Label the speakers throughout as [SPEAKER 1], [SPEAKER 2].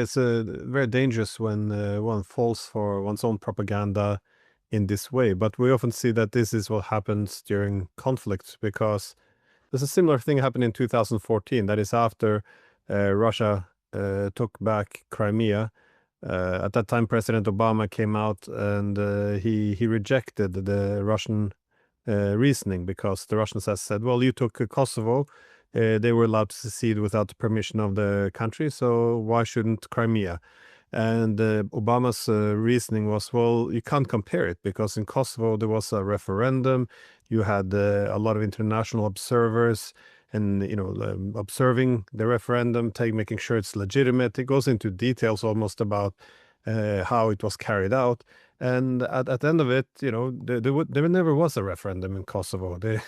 [SPEAKER 1] It's very dangerous when one falls for one's own propaganda in this way. But we often see that this is what happens during conflicts, because there's a similar thing happened in 2014. That is after Russia took back Crimea. At that time, President Obama came out and he rejected the Russian reasoning, because the Russians has said, well, you took Kosovo. They were allowed to secede without the permission of the country, so why shouldn't Crimea? And Obama's reasoning was, well, you can't compare it, because in Kosovo there was a referendum. You had a lot of international observers, and observing the referendum, making sure it's legitimate. It goes into details almost about how it was carried out. And at the end of it, there never was a referendum in Kosovo. They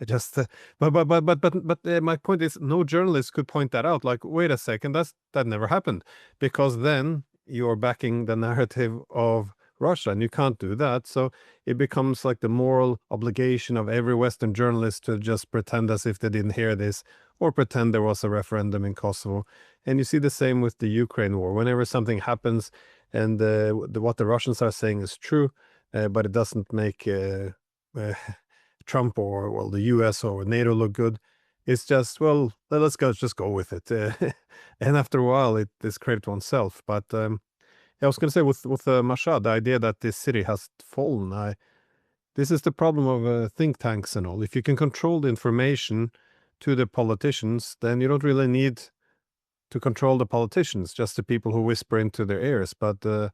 [SPEAKER 1] just but my point is, no journalist could point that out. Like, wait a second, that never happened, because then you're backing the narrative of Russia, and you can't do that. So it becomes like the moral obligation of every Western journalist to just pretend as if they didn't hear this, or pretend there was a referendum in Kosovo. And you see the same with the Ukraine war. Whenever something happens and what the Russians are saying is true, but it doesn't make Trump or, well, the US or NATO look good, it's just, well, just go with it. And after a while, it discredits oneself. But I was going to say with Mashhad, the idea that this city has fallen, this is the problem of think tanks and all. If you can control the information to the politicians, then you don't really need to control the politicians, just the people who whisper into their ears. But the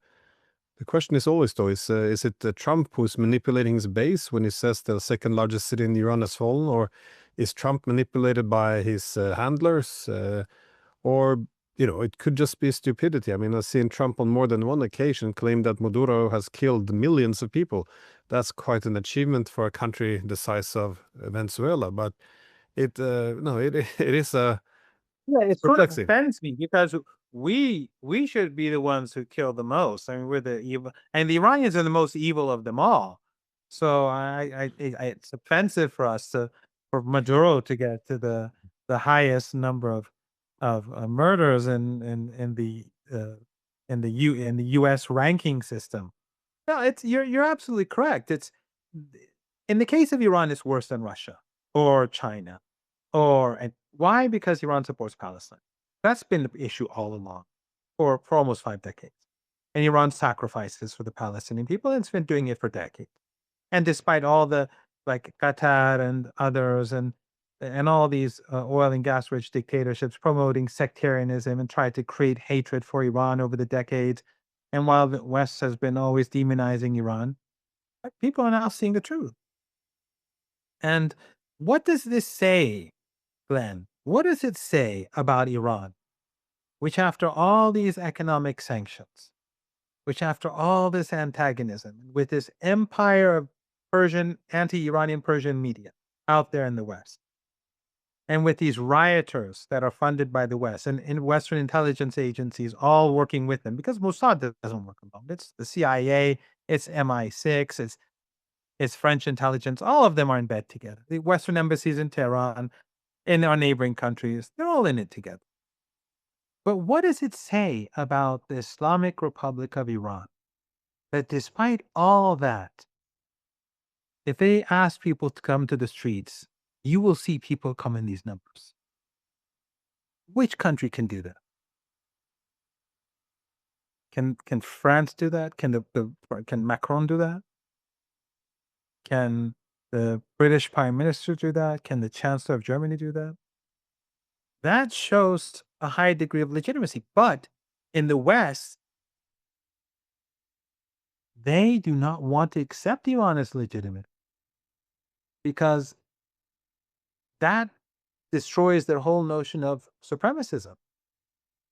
[SPEAKER 1] question is always, though, is it Trump who's manipulating his base when he says the second largest city in Iran has fallen, or is Trump manipulated by his handlers, or it could just be stupidity? I mean, I've seen Trump on more than one occasion claim that Maduro has killed millions of people. That's quite an achievement for a country the size of Venezuela. But it is a
[SPEAKER 2] Yeah, it sort of
[SPEAKER 1] perplexing.
[SPEAKER 2] offends me because we should be the ones who kill the most. I mean, we're the evil, and the Iranians are the most evil of them all. So it's offensive for us for Maduro to get to the highest number of murders in the U.S. ranking system. No, it's you're absolutely correct. It's in the case of Iran, it's worse than Russia or China. And why? Because Iran supports Palestine. That's been the issue all along for almost 5 decades. And Iran sacrifices for the Palestinian people, and it's been doing it for decades. And despite all the, like, Qatar and others and all these oil and gas rich dictatorships promoting sectarianism and tried to create hatred for Iran over the decades, and while the West has been always demonizing Iran, people are now seeing the truth. And what does this say, Glenn? What does it say about Iran, which after all these economic sanctions, which after all this antagonism, with this empire of Persian, anti-Iranian Persian media out there in the West, and with these rioters that are funded by the West and Western intelligence agencies all working with them, because Mossad doesn't work alone. It's the CIA, it's MI6, it's French intelligence. All of them are in bed together. The Western embassies in Tehran, in our neighboring countries, they're all in it together. But what does it say about the Islamic Republic of Iran that despite all that, if they ask people to come to the streets, you will see people come in these numbers? Which country can do that? Can France do that? Can Macron do that? Can the British Prime Minister do that? Can the Chancellor of Germany do that? That shows a high degree of legitimacy. But in the West, they do not want to accept Iran as legitimate because that destroys their whole notion of supremacism,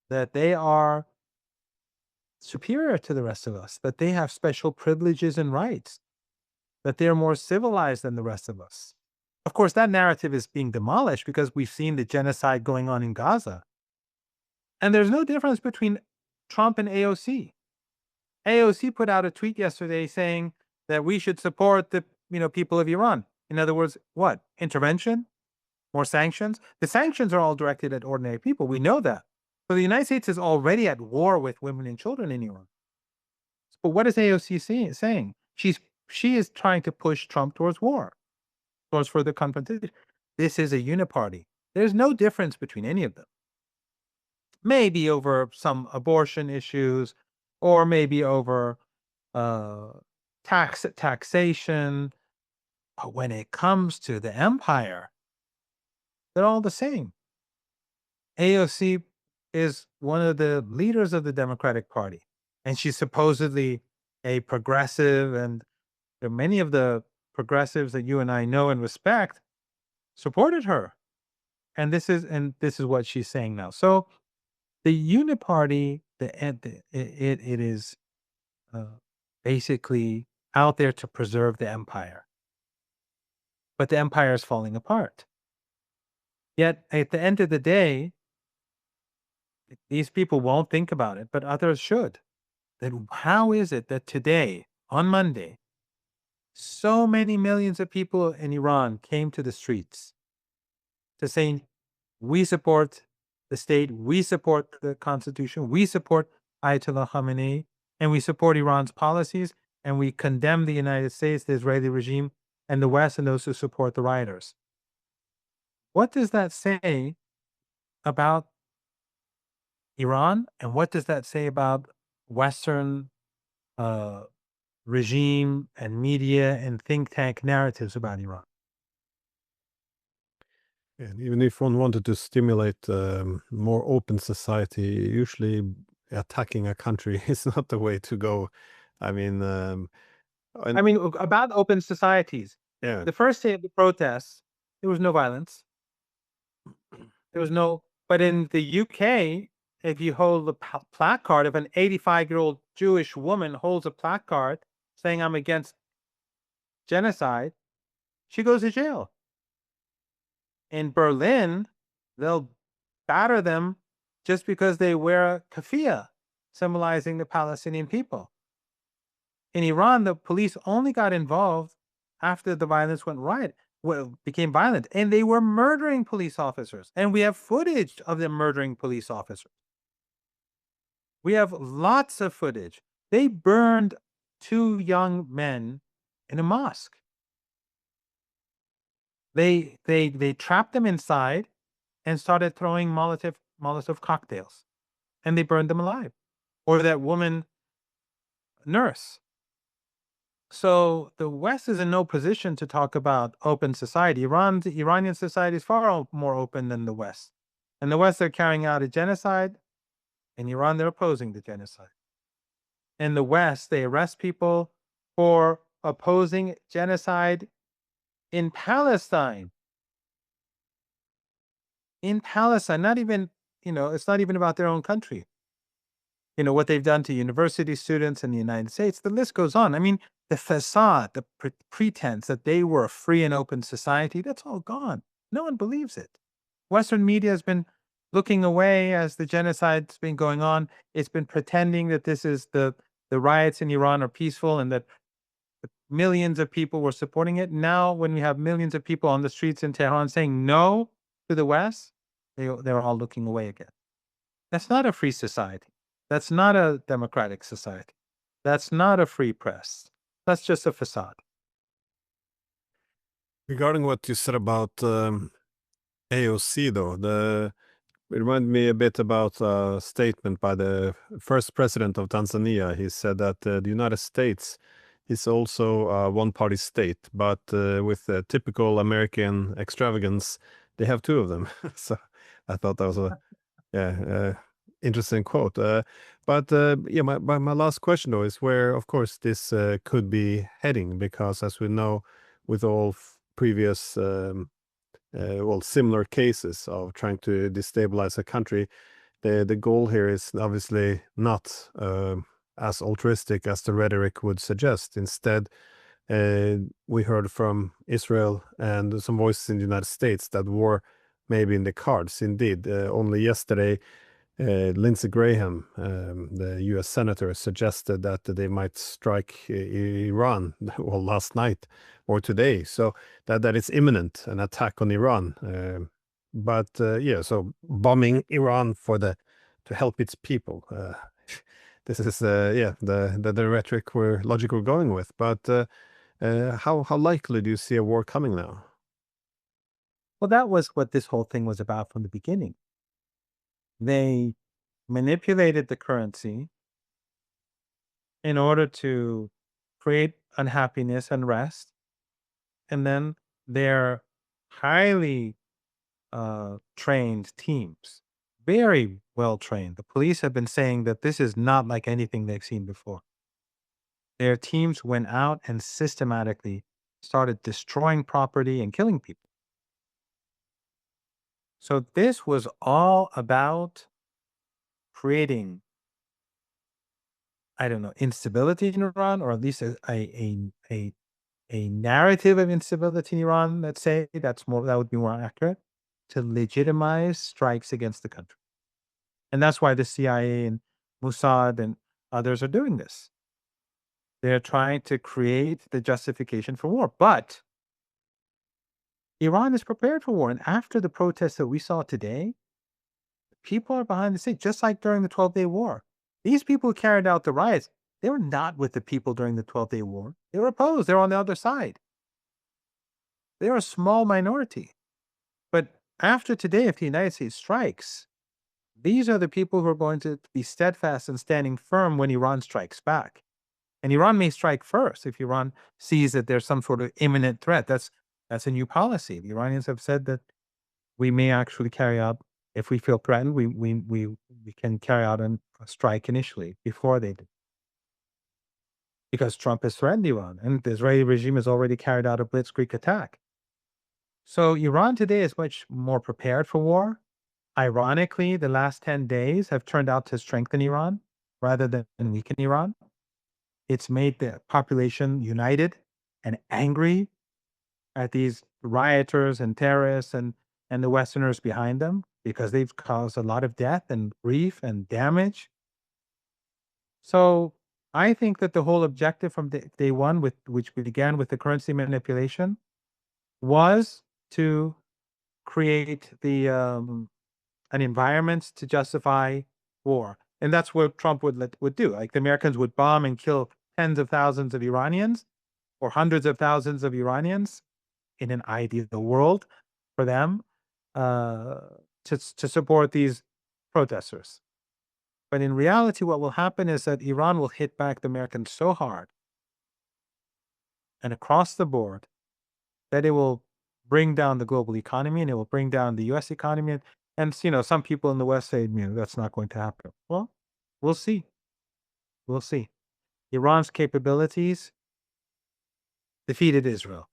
[SPEAKER 2] that they are superior to the rest of us, that they have special privileges and rights, that they're more civilized than the rest of us. Of course, that narrative is being demolished because we've seen the genocide going on in Gaza. And there's no difference between Trump and AOC. AOC put out a tweet yesterday saying that we should support the people of Iran. In other words, what? Intervention? More sanctions? The sanctions are all directed at ordinary people. We know that. So the United States is already at war with women and children in Iran. But what is AOC saying? She is trying to push Trump towards war, towards further confrontation. This is a uni-party. There's no difference between any of them. Maybe over some abortion issues, or maybe over uh, taxation. But when it comes to the empire, they're all the same. AOC is one of the leaders of the Democratic Party, and she's supposedly a progressive, and many of the progressives that you and I know and respect supported her. And this is what she's saying now. So the uniparty, it is uh, basically out there to preserve the empire, but the empire is falling apart. Yet at the end of the day, these people won't think about it, but others should. Then how is it that today, on Monday, so many millions of people in Iran came to the streets to say, we support the state, we support the constitution, we support Ayatollah Khamenei, and we support Iran's policies, and we condemn the United States, the Israeli regime, and the West, and those who support the rioters. What does that say about Iran, and what does that say about Western regime and media and think tank narratives about Iran?
[SPEAKER 1] And even if one wanted to stimulate more open society, usually attacking a country is not the way to go. I mean,
[SPEAKER 2] I mean, about open societies.
[SPEAKER 1] yeah,
[SPEAKER 2] The first day of the protests, there was no violence. There was no, but in the UK, if you hold a placard, if an 85-year-old Jewish woman holds a placard saying, I'm against genocide, she goes to jail. In Berlin, they'll batter them just because they wear a keffiyeh, symbolizing the Palestinian people. In Iran, the police only got involved after the violence became violent, and they were murdering police officers. And we have footage of them murdering police officers. We have lots of footage. They burned 2 young men in a mosque. They trapped them inside and started throwing Molotov cocktails, and they burned them alive. Or that woman nurse. So the West is in no position to talk about open society. Iranian society is far more open than the West. And the West, they're carrying out a genocide. In Iran, they're opposing the genocide. In the West, they arrest people for opposing genocide in Palestine. In Palestine, not even, it's not even about their own country. What they've done to university students in the United States, the list goes on. I mean, the facade, the pretense that they were a free and open society, that's all gone. No one believes it. Western media has been looking away as the genocide's been going on. It's been pretending that this is the riots in Iran are peaceful and that millions of people were supporting it. Now, when we have millions of people on the streets in Tehran saying no to the West, they're all looking away again. That's not a free society. That's not a democratic society. That's not a free press. That's just a facade.
[SPEAKER 1] regarding what you said about AOC, though, it reminded me a bit about a statement by the first president of Tanzania. He said that the United States is also a one-party state, but with typical American extravagance, they have two of them. So I thought that was a interesting quote. But yeah, my last question though is where, of course, this could be heading, because as we know, with all previous similar cases of trying to destabilize a country, the goal here is obviously not as altruistic as the rhetoric would suggest. Instead, we heard from Israel and some voices in the United States that war may be in the cards. Indeed, only yesterday, Lindsey Graham, the U.S. senator, suggested that they might strike Iran, well, last night or today. So that it's imminent, an attack on Iran. But yeah, so bombing Iran for the to help its people. This is the rhetoric logic we're going with. But how likely do you see a war coming now?
[SPEAKER 2] Well, that was what this whole thing was about from the beginning. They manipulated the currency in order to create unhappiness, unrest, and then their highly trained teams, very well trained. The police have been saying that this is not like anything they've seen before. Their teams went out and systematically started destroying property and killing people. So this was all about creating, I don't know, instability in Iran, or at least a narrative of instability in Iran. Let's say that would be more accurate, to legitimize strikes against the country. And that's why the CIA and Mossad and others are doing this. They're trying to create the justification for war. But Iran is prepared for war. And after the protests that we saw today, people are behind the scenes, just like during the 12-Day War. These people who carried out the riots, they were not with the people during the 12-Day War. They were opposed. They were on the other side. They are a small minority. But after today, if the United States strikes, these are the people who are going to be steadfast and standing firm when Iran strikes back. And Iran may strike first if Iran sees that there's some sort of imminent threat. That's a new policy. The Iranians have said that we may actually carry out, if we feel threatened, we can carry out a strike initially before they do. Because Trump has threatened Iran, and the Israeli regime has already carried out a blitzkrieg attack. So Iran today is much more prepared for war. Ironically, the last 10 days have turned out to strengthen Iran rather than weaken Iran. It's made the population united and angry at these rioters and terrorists and the Westerners behind them, because they've caused a lot of death and grief and damage. So I think that the whole objective from day one, which began with the currency manipulation, was to create an environment to justify war. And that's what Trump would do. Like, the Americans would bomb and kill tens of thousands of Iranians or hundreds of thousands of Iranians in an ideal world for them, to support these protesters. But in reality, what will happen is that Iran will hit back the Americans so hard and across the board that it will bring down the global economy, and it will bring down the US economy. And some people in the West say, that's not going to happen. Well, we'll see. We'll see. Iran's capabilities defeated Israel.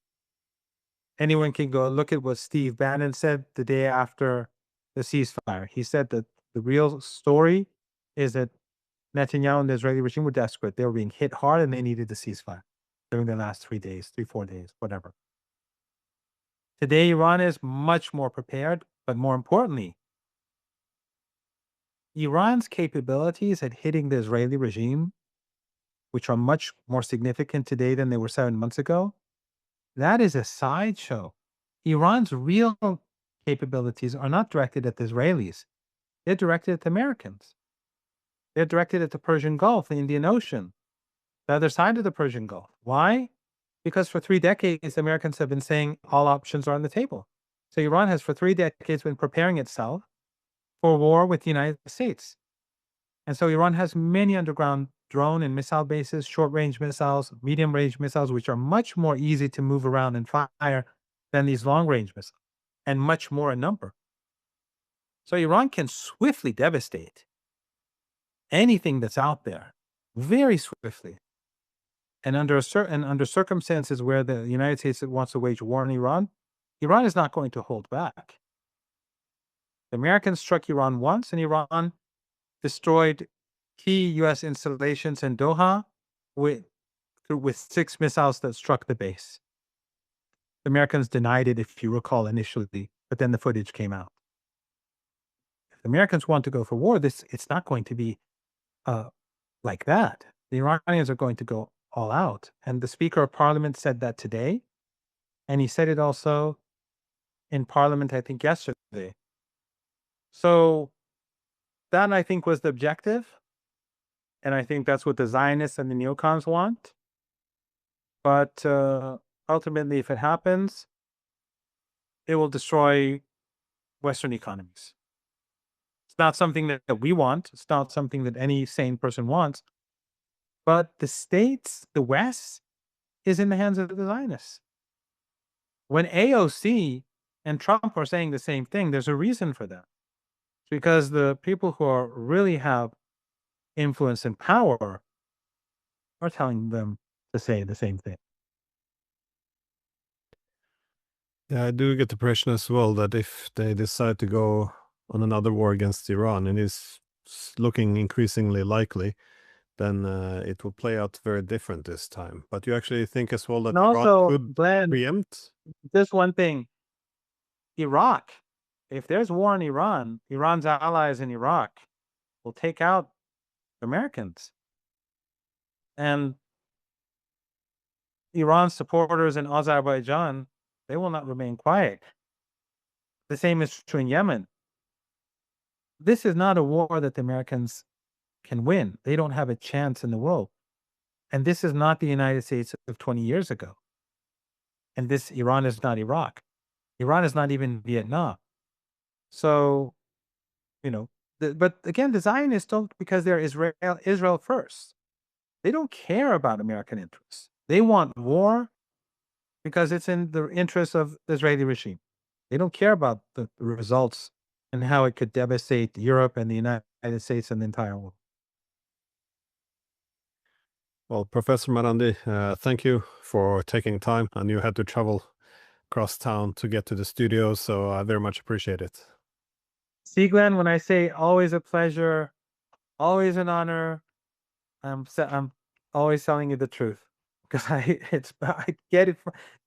[SPEAKER 2] Anyone can go look at what Steve Bannon said the day after the ceasefire. He said that the real story is that Netanyahu and the Israeli regime were desperate. They were being hit hard and they needed the ceasefire during the last 3 days, 4 days, whatever. Today, Iran is much more prepared, but more importantly, Iran's capabilities at hitting the Israeli regime, which are much more significant today than they were 7 months ago, that is a sideshow. Iran's real capabilities are not directed at the Israelis. They're directed at the Americans. They're directed at the Persian Gulf, the Indian Ocean, the other side of the Persian Gulf. Why? Because for 3 decades, the Americans have been saying all options are on the table. So Iran has for 3 decades been preparing itself for war with the United States. And so Iran has many underground drone and missile bases, short-range missiles, medium-range missiles, which are much more easy to move around and fire than these long-range missiles, and much more in number. So Iran can swiftly devastate anything that's out there, very swiftly. And under circumstances where the United States wants to wage war on Iran, Iran is not going to hold back. The Americans struck Iran once, and Iran destroyed key U.S. installations in Doha with 6 missiles that struck the base. The Americans denied it, if you recall, initially, but then the footage came out. If the Americans want to go for war, it's not going to be like that. The Iranians are going to go all out. And the Speaker of Parliament said that today, and he said it also in Parliament, I think, yesterday. So that I think was the objective. And I think that's what the Zionists and the neocons want. But ultimately, if it happens, it will destroy Western economies. It's not something that we want. It's not something that any sane person wants. But the states, the West, is in the hands of the Zionists. When AOC and Trump are saying the same thing, there's a reason for that. It's because the people who are really have influence and power are telling them to say the same thing.
[SPEAKER 1] Yeah, I do get the impression as well that if they decide to go on another war against Iran, and it's looking increasingly likely, then it will play out very different this time. But you actually think as well that
[SPEAKER 2] And
[SPEAKER 1] Iran
[SPEAKER 2] also,
[SPEAKER 1] could
[SPEAKER 2] Glenn,
[SPEAKER 1] preempt?
[SPEAKER 2] just one thing. Iraq, if there's war in Iran, Iran's allies in Iraq will take out Americans. And Iran's supporters in Azerbaijan, they will not remain quiet. The same is true in Yemen. This is not a war that the Americans can win. They don't have a chance in the world. And this is not the United States of 20 years ago. And this Iran is not Iraq. Iran is not even Vietnam. So, but again, the Zionists don't, because they're Israel first. They don't care about American interests. They want war because it's in the interest of the Israeli regime. They don't care about the results and how it could devastate Europe and the United States and the entire world.
[SPEAKER 1] Well, Professor Marandi, thank you for taking time. And you had to travel across town to get to the studio, so I very much appreciate it.
[SPEAKER 2] See, Glenn, when I say always a pleasure, always an honor, I'm always telling you the truth, because I get it.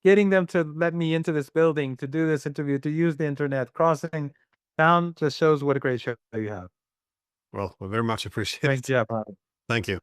[SPEAKER 2] Getting them to let me into this building to do this interview, to use the internet, crossing town, just shows what a great show you have.
[SPEAKER 1] Well, we very much appreciate
[SPEAKER 2] Great
[SPEAKER 1] it.
[SPEAKER 2] job.
[SPEAKER 1] Thank you.